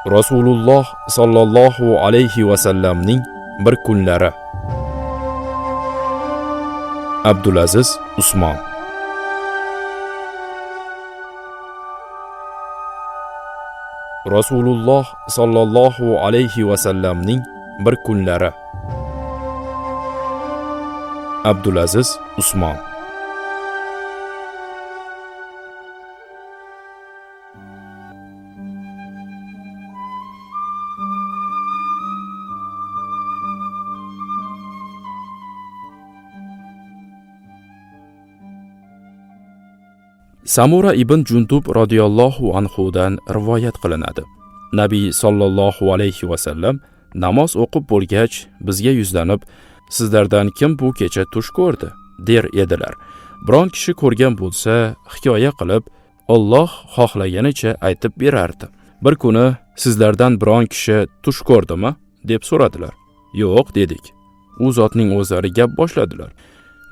Rasululloh sallallohu alayhi va sallamning bir kunlari. Abdulaziz Usmon. Rasululloh sallallohu alayhi va sallamning bir kunlari. Abdulaziz Usmon. Samura ibn Jundub radhiyallohu anhudan rivoyat qilinadi. Nabiy sallallohu alayhi va sallam namoz o'qib bo'lgach bizga yuzlanib, sizlardan kim bu kecha tush ko'rdi der edilar. Biron kishi ko'rgan bo'lsa, hikoya qilib, Alloh xohlaganicha aytib berardi. Bir kuni sizlardan biron kishi tush ko'rdimi deb so'radilar. Yo'q dedik. U zotning o'zlari gap boshladilar.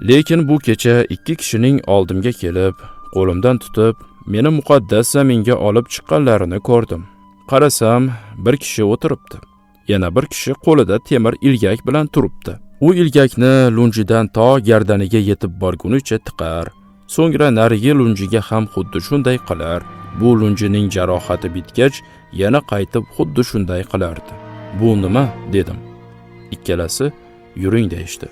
Lekin bu kecha ikki kishining oldimga kelib, qo'limdan tutib, meni muqaddas zaminga olib chiqqanlarini ko'rdim. Qarasam, bir kishi o'tiribdi. Yana bir kishi qo'lida temir ilgak bilan turibdi. U ilgakni lunjidan to gardaniga yetib borgunicha tiqar. So'ngra narigi lunjiga ham xuddi shunday qilar. Bu lunjining jarohati bitgach, yana qaytib xuddi shunday qilardi. Bu nima dedim. Ikkalasi yuring deyishdi.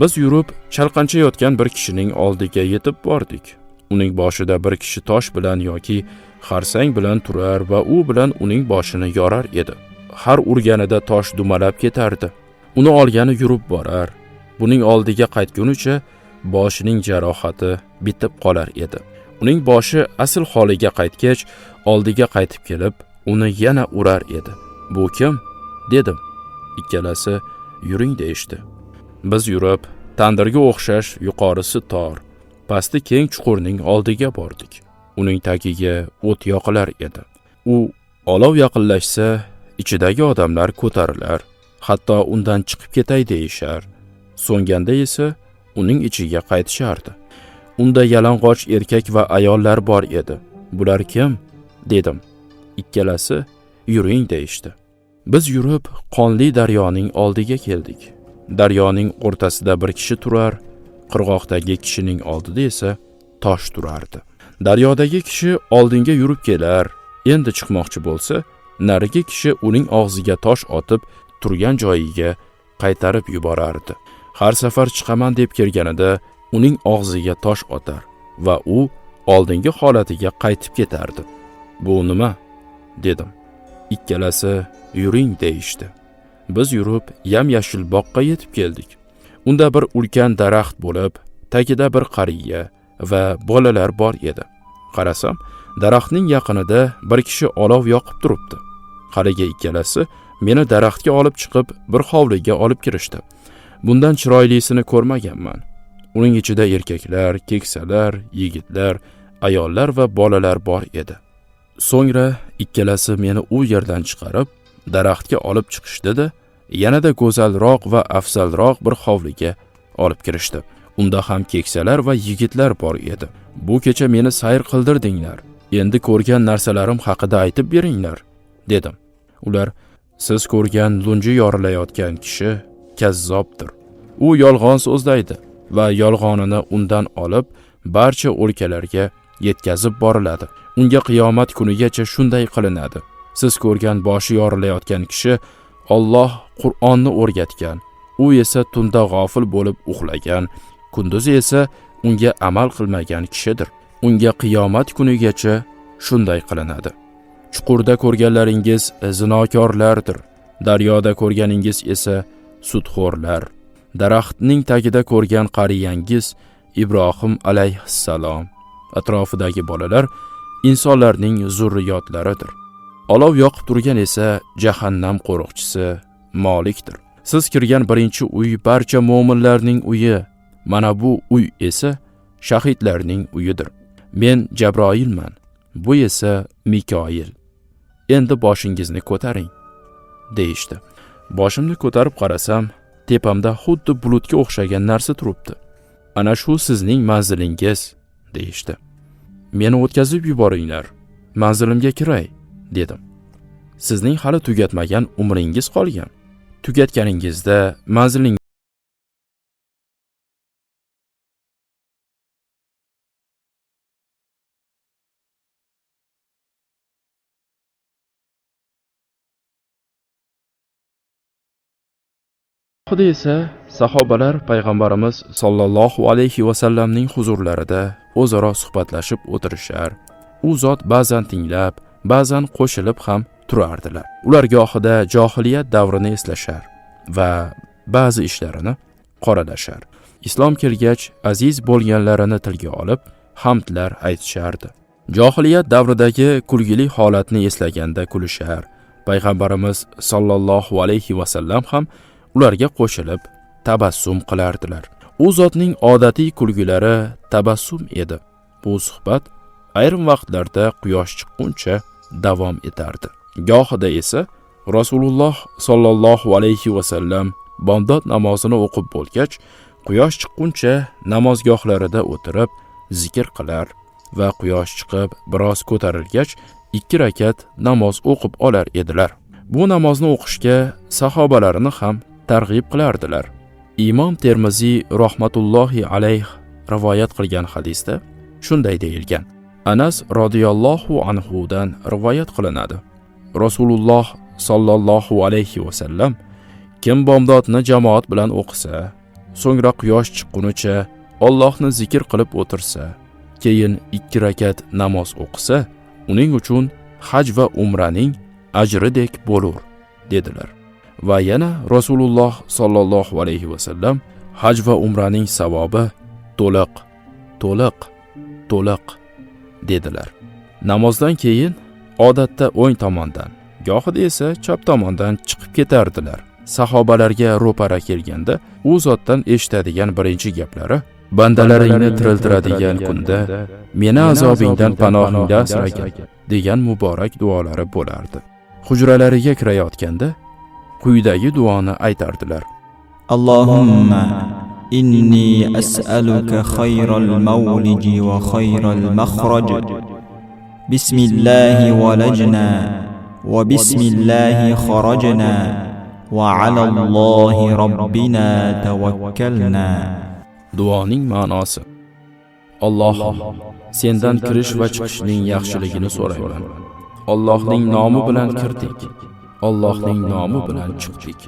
Biz yurib, chalqanchayotgan bir kishining oldiga yetib bordik. Uning boshida bir kishi tosh bilan yoki xarsang bilan turar va u bilan uning boshini yorar edi. Har urganida tosh dumalab ketardi. Uni olgani yurib borar. Buning oldiga qaytgunicha boshining jarohati bitib qolar edi. Uning boshi asl holiga qaytgach, oldiga qaytib kelib, uni yana urar edi. Bu kim? Dedim. Ikkalasi yuring deyishdi. Biz yurib, tandirga o'xshash yuqorisi tor, pasti keng chuqurning oldiga bordik. Uning tagiga o't yoqilar edi. U olov yaqinlashsa, ichidagi odamlar ko'tarilar, hatto undan chiqib ketay deyishar. So'nganda esa uning ichiga qaytishardi. Unda yalang'och erkak va ayollar bor edi. Bular kim? Dedim. Ikkalasi yuring deyishdi. Biz yurib, qonli daryoning oldiga keldik. Daryoning o'rtasida bir kishi turar, qirg'oqdagi kishining oldida esa tosh turardi. Daryodagi kishi oldinga yurib kelar, endi chiqmoqchi bo'lsa, narigi kishi uning og'ziga tosh otib, turgan joyiga qaytarib yuborardi. Har safar chiqaman deb kelganida uning og'ziga tosh otar va u oldingi holatiga qaytib ketardi. Bu nima? Dedim. Ikkalasi yuring deyishdi. Biz yurib, yam-yashil boqqa yetib keldik. Unda bir ulkan daraxt bo'lib, tagida bir qariya va bolalar bor edi. Qarasam, daraxtning yaqinida bir kishi olov yoqib turibdi. Qariya ikkalasi meni daraxtga olib chiqib, bir hovliga olib kirishdi. Bundan chiroylisini ko'rmaganman. Uning ichida erkaklar, keksalar, yigitlar, ayollar va bolalar bor edi. So'ngra ikkalasi meni u yerdan chiqarib, daraxtga olib chiqishdi-da, yanada go'zalroq va afzalroq bir hovliga olib kirishdi. Unda ham keksalar va yigitlar bor edi. Bu kecha meni sayr qildirdinglar. Endi ko'rgan narsalarim haqida aytib beringlar, dedim. Ular, siz ko'rgan lunji yorilayotgan kishi kazzobdir. U yolg'on so'zlaydi va yolg'onini undan olib barcha o'lkalarga yetkazib boriladi. Unga qiyomat kunigacha shunday qilinadi. Siz ko'rgan boshi yorilayotgan kishi Alloh Qur'onni o'rgatgan. U esa tunda g'ofil bo'lib uxlagan, kunduzi esa unga amal qilmagan kishidir. Unga qiyomat kunigacha shunday qilinadi. Chuqurda ko'rganlaringiz zinokorlardir. Daryoda ko'rganingiz esa sudxo'rlar. Daraxtning tagida ko'rgan qariyangiz Ibrohim alayhissalom. Atrofidagi bolalar insonlarning zurriyotlaridir. Olov yoqib turgan esa jahannam qo'riqchisi Molikdir. Siz kirgan birinchi uy barcha mu'minlarning uyi. Mana bu uy esa shahidlarning uyidir. Men Jabroilman. Bu esa Mikoil. Endi boshingizni ko'taring, deyishdi. Boshimni ko'tarib qarasam, tepamda xuddi bulutga o'xshagan narsa turibdi. Ana shu sizning manzilingiz, deyishdi. Meni o'tkazib yuboringlar, manzilimga kiray, dedim. Sizning hali tugatmagan umringiz qolgan. Tugatganingizda manzilingiz Xudo esa sahobalar payg'ambarimiz sollallohu alayhi va sallamning huzurlarida o'zaro suhbatlashib o'tirishar. U zot ba'zan tinglab, ba'zan qo'shilib ham turardilar. Ular gohida johiliyat davrini eslashar va ba'zi ishlarini qoralashar. Islom kelgach, aziz bo'lganlarini tilga olib, hamdlar aytishardi. Johiliyat davridagi kulgili holatni eslaganda kulishar. Payg'ambarimiz sollallohu alayhi va sallam ham ularga qo'shilib tabassum qilardilar. U zotning odatiy kulgilari tabassum edi. Bu suhbat ayrim vaqtlarda quyosh chiqquncha davom etardi. Gohida esa Rasululloh sollallohu alayhi va sallam bomdod namozini o'qib bo'lgach, quyosh chiqquncha namozgohlarida o'tirib zikr qilar va quyosh chiqib biroz ko'tarilgach 2 rakat namoz o'qib olar edilar. Bu namozni o'qishga sahobalarini ham targ'ib qilardilar. Imom Termiziy rahmatullohi alayh rivoyat qilgan hadisda shunday deyilgan. Anas radhiyallohu anhu dan rivoyat qilinadi. Rasululloh sallallohu alayhi va sallam kim bomdodni jamoat bilan o'qisa, so'ngra quyosh chiqqunicha Allohni zikr qilib o'tirsa, keyin 2 rakat namoz o'qisa, uning uchun haj va umraning ajridek bo'lur dedilar. Va yana Rasululloh sallallohu alayhi va sallam haj va umraning savobi to'liq dedilar. Namozdan keyin odatda o'ng tomondan, gohida esa chap tomondan chiqib ketardilar. Sahobalarga ro'para kelganda u zotdan eshitadigan birinchi gaplari: bandalaringni tiriltiradigan kunda meni azobingdan panohingda asragin degan muborak duolari bo'lardi. Hujralariga kirayotganda quyidagi duoni aytardilar: Allohumma inni as'aluka khayral mawliji va khayral makhraj. Bismillahi walajna va bismillahi kharajna va ala Allohi robbina tawakkalna. Duoning ma'nosi: Allohim, sendan kirish va chiqishning yaxshiligini so'rayman. Allohning nomi bilan kirdik. Allohning nomi bilan chiqdik.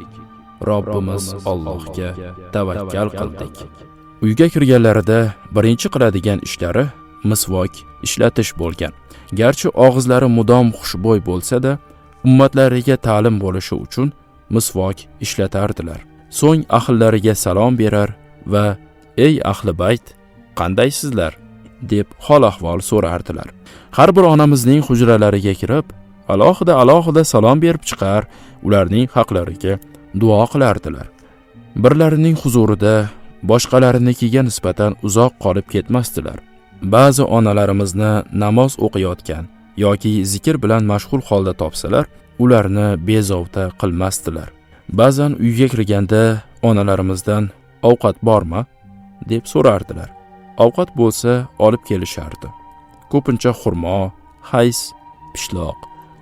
Robbimiz Allohga tavakkal qildik. Uyga kirganlarida birinchi qiladigan ishlari misvok ishlatish bo'lgan. Garchi og'izlari mudom xushbo'y bo'lsa-da, ummatlariga ta'lim bo'lishi uchun misvok ishlatardilar. So'ng ahllariga salom berar va ey ahli bayt, qandaysizlar deb hol ahvol so'rardilar. Har bir onamizning hujralariga kirib, alohida salom berib chiqar, ularning haqlariga duo qilardilar. Birlarining huzurida boshqalarinikiga nisbatan uzoq qolib ketmasdilar. Ba'zi onalarimizni namoz o'qiyotgan yoki zikr bilan mashg'ul holda topsalar, ularni bezovta qilmasdilar. Ba'zan uyga kirganda onalarimizdan ovqat bormi deb so'rardilar. Ovqat bo'lsa olib kelishardi. Ko'pincha xurmo, hays, pishloq,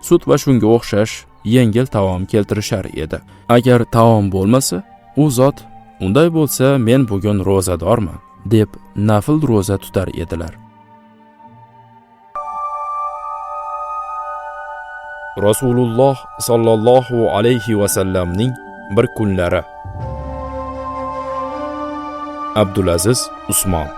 sut va shunga o'xshash yengil taom keltirishar edi. Agar taom bo'lmasa, u zot unday bo'lsa men bugun ro'zadorman deb nafl ro'za tutar edilar. Rasululloh sallallohu alayhi va sallamning bir kunlari. Abdulaziz Usmon